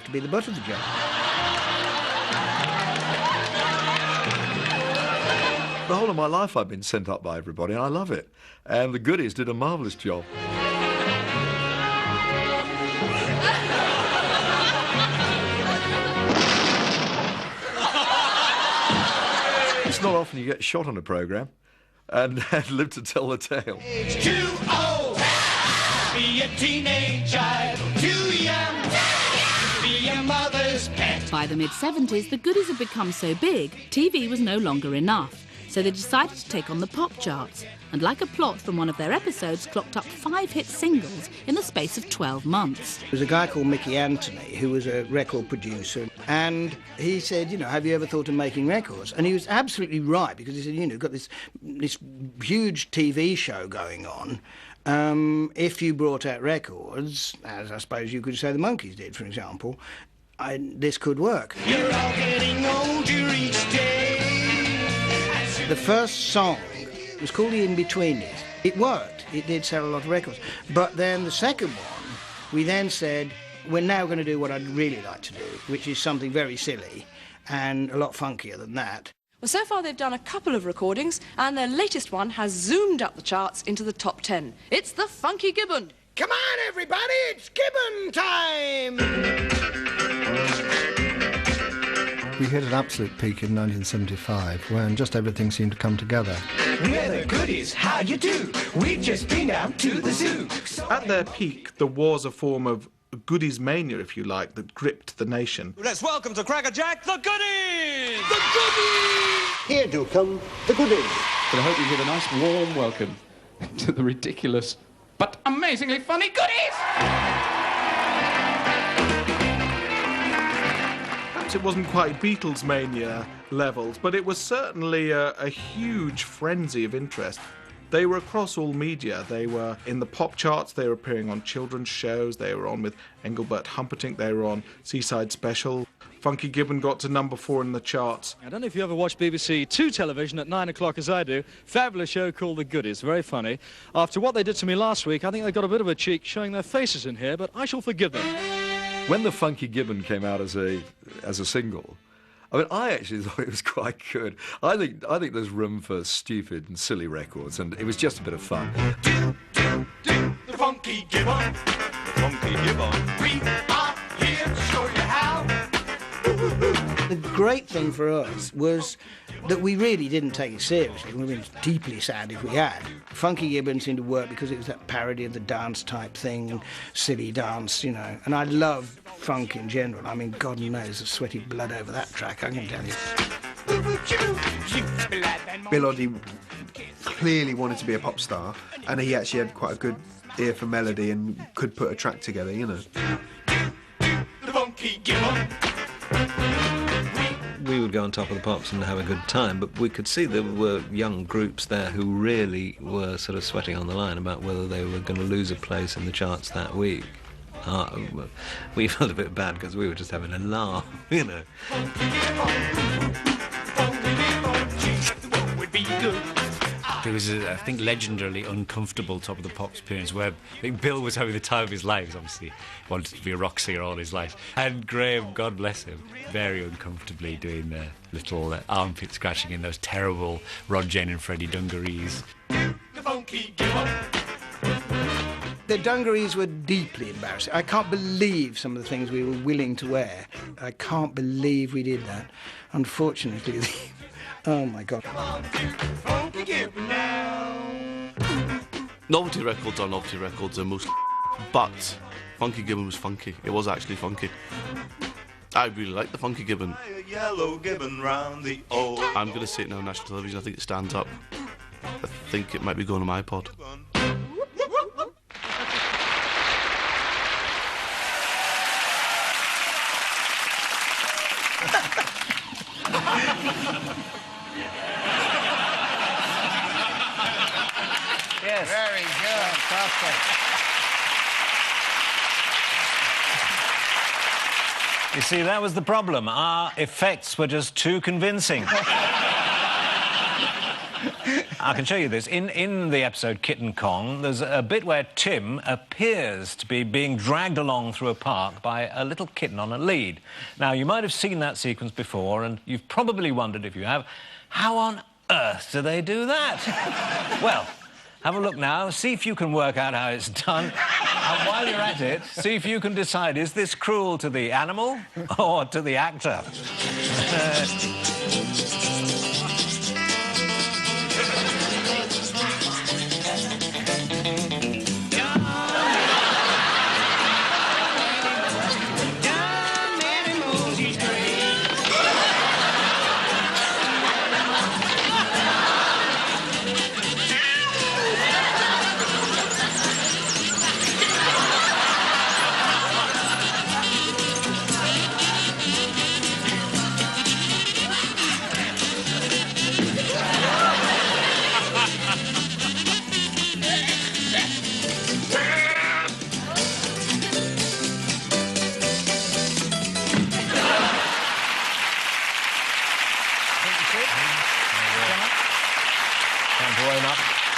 to be the butt of the joke. The whole of my life I've been sent up by everybody, and I love it. And the Goodies did a marvellous job. It's not often you get shot on a programme and live to tell the tale. Age too old, be a teenage child, too young, be a mother's pet. By the mid-70s, the Goodies had become so big, TV was no longer enough. So they decided to take on the pop charts, and like a plot from one of their episodes, clocked up 5 hit singles in the space of 12 months. There was a guy called Mickey Anthony who was a record producer, and he said, you know, have you ever thought of making records? And he was absolutely right, because he said, you know, you've got this huge TV show going on. If you brought out records, as I suppose you could say the Monkees did, for example, this could work. You're all getting older each day. The first song was called The In-Betweeners. It worked. It did sell a lot of records. But then the second one, we then said, we're now going to do what I'd really like to do, which is something very silly and a lot funkier than that. Well, so far they've done a couple of recordings, and their latest one has zoomed up the charts into the top 10. It's the Funky Gibbon. Come on, everybody, it's Gibbon time! We hit an absolute peak in 1975 when just everything seemed to come together. We're the Goodies, how you do? We've just been out to the zoo. At their peak, there was a form of Goodies mania, if you like, that gripped the nation. Let's welcome to Cracker Jack, the Goodies! The Goodies! Here do come the Goodies. But I hope you give a nice warm welcome to the ridiculous but amazingly funny Goodies! It wasn't quite Beatles mania levels, but it was certainly a huge frenzy of interest. They were across all media. They were in the pop charts, they were appearing on children's shows, they were on with Engelbert Humperdinck, they were on Seaside Special. Funky Gibbon got to number 4 in the charts. I don't know if you ever watch BBC 2 television at 9 o'clock as I do. Fabulous show called The Goodies, very funny. After what they did to me last week, I think they got a bit of a cheek showing their faces in here, but I shall forgive them. When the Funky Gibbon came out as a single, I mean, I actually thought it was quite good. I think there's room for stupid and silly records, and it was just a bit of fun. The Funky Gibbon. The Funky Gibbon. We are here to show you how. The great thing for us was that we really didn't take it seriously. We would have been deeply sad if we had. Funky Gibbon seemed to work because it was that parody of the dance type thing, silly dance, you know. And I love funk in general. I mean, God knows the sweaty blood over that track, I can tell you. Bill Oddie clearly wanted to be a pop star, and he actually had quite a good ear for melody and could put a track together, you know. The Funky Gibbon. We would go on Top of the Pops and have a good time, but we could see there were young groups there who really were sort of sweating on the line about whether they were going to lose a place in the charts that week. We felt a bit bad because we were just having a laugh, you know. It was, I think, legendarily uncomfortable Top of the Pops appearance where I think Bill was having the time of his life. Obviously wanted to be a rock singer all his life. And Graeme, God bless him, very uncomfortably doing the little armpit scratching in those terrible Rod Jane and Freddie dungarees. The Funky Gibbon. The dungarees were deeply embarrassing. I can't believe some of the things we were willing to wear. I can't believe we did that. Unfortunately, oh my God. Novelty records are novelty records, and most, but Funky Gibbon was funky. It was actually funky. I really like the Funky Gibbon. Yellow Gibbon round the old. I'm going to say it now on national television. I think it stands up. I think it might be going on my pod. Yes. Very good. Fantastic. You see, that was the problem. Our effects were just too convincing. I can show you this. In the episode Kitten Kong, there's a bit where Tim appears to be being dragged along through a park by a little kitten on a lead. Now, you might have seen that sequence before, and you've probably wondered, if you have, how on earth do they do that? Well, have a look now, see if you can work out how it's done. And while you're at it, see if you can decide, is this cruel to the animal or to the actor?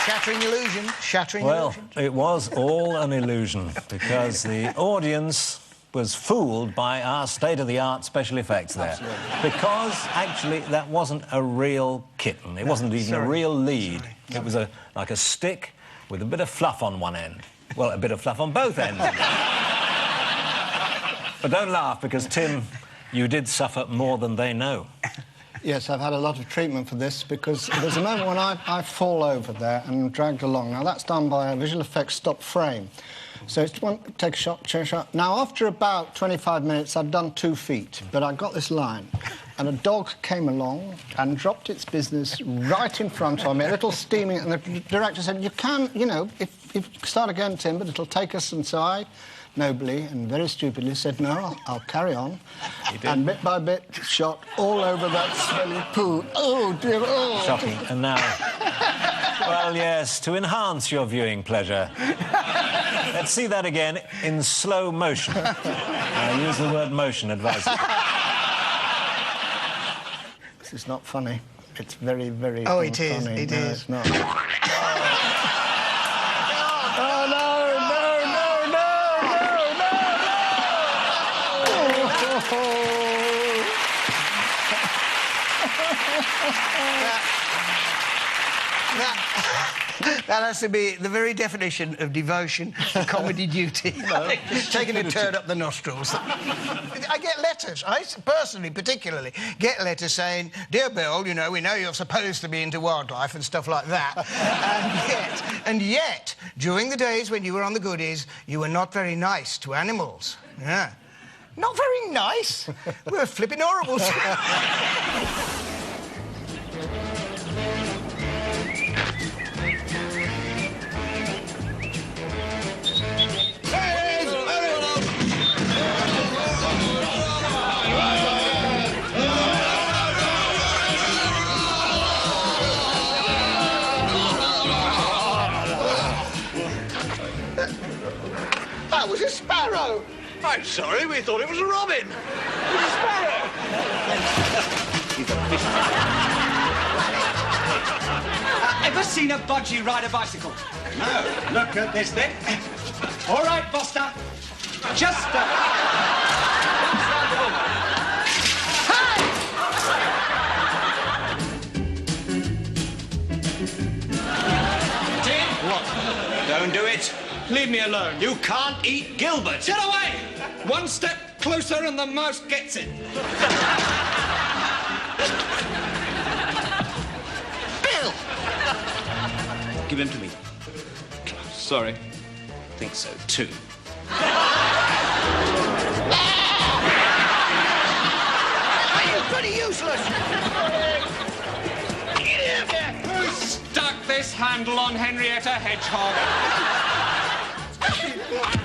Shattering illusion. Shattering illusion. Well, it was all an illusion because the audience was fooled by our state-of-the-art special effects there. Absolutely. Because, actually, that wasn't a real kitten. It wasn't even a real lead. It was like a stick with a bit of fluff on one end. Well, a bit of fluff on both ends. But don't laugh, because, Tim, you did suffer more than they know. Yes, I've had a lot of treatment for this because there's a moment when I fall over there and I'm dragged along. Now, that's done by a visual effects stop frame. So it's one, take a shot, change a shot. Now, after about 25 minutes, I'd done 2 feet, but I got this line, and a dog came along and dropped its business right in front of me, a little steaming, and the director said, you can, you know, if start again, Tim, but it'll take us. And so I nobly and very stupidly said, no, I'll carry on. And bit by bit, shot all over that smelly poo. Oh, dear, oh. Shocking. And now... Well, yes, to enhance your viewing pleasure, let's see that again in slow motion. I use the word motion advisedly. This is not funny. It's very, very Oh, unfunny. it is, it no, is. It's not. Oh, no, no, no, no, That has to be the very definition of devotion to comedy duty. Taking a turd up the nostrils. I get letters, I personally, particularly, get letters saying, Dear Bill, you know, we know you're supposed to be into wildlife and stuff like that, and yet, during the days when you were on the goodies, you were not very nice to animals. Yeah. Not very nice? We're flipping horrible. That was a sparrow. I'm sorry, we thought it was a robin. It was a sparrow. Ever seen a budgie ride a bicycle? No. Look at this thing. All right, Buster. Just Tim? What? Don't do it. Leave me alone. You can't eat Gilbert. Get away! One step closer and the mouse gets it. Bill! Give him to me. Sorry. Think so, too. You're pretty useless. Who stuck this handle on Henrietta Hedgehog?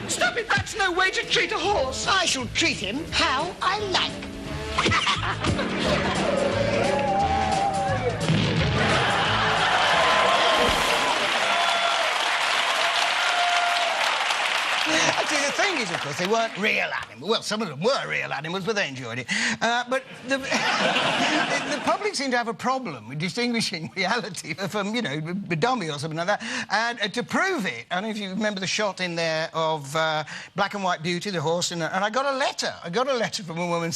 Stop it! That's no way to treat a horse! I shall treat him how I like. Actually, the thing is, of course, they weren't real animals. Well, some of them were real animals, but they enjoyed it. But the public seemed to have a problem with distinguishing reality from, you know, a dummy or something like that. And to prove it, I don't know if you remember the shot in there of Black and White Beauty, the horse, and I got a letter. I got a letter from a woman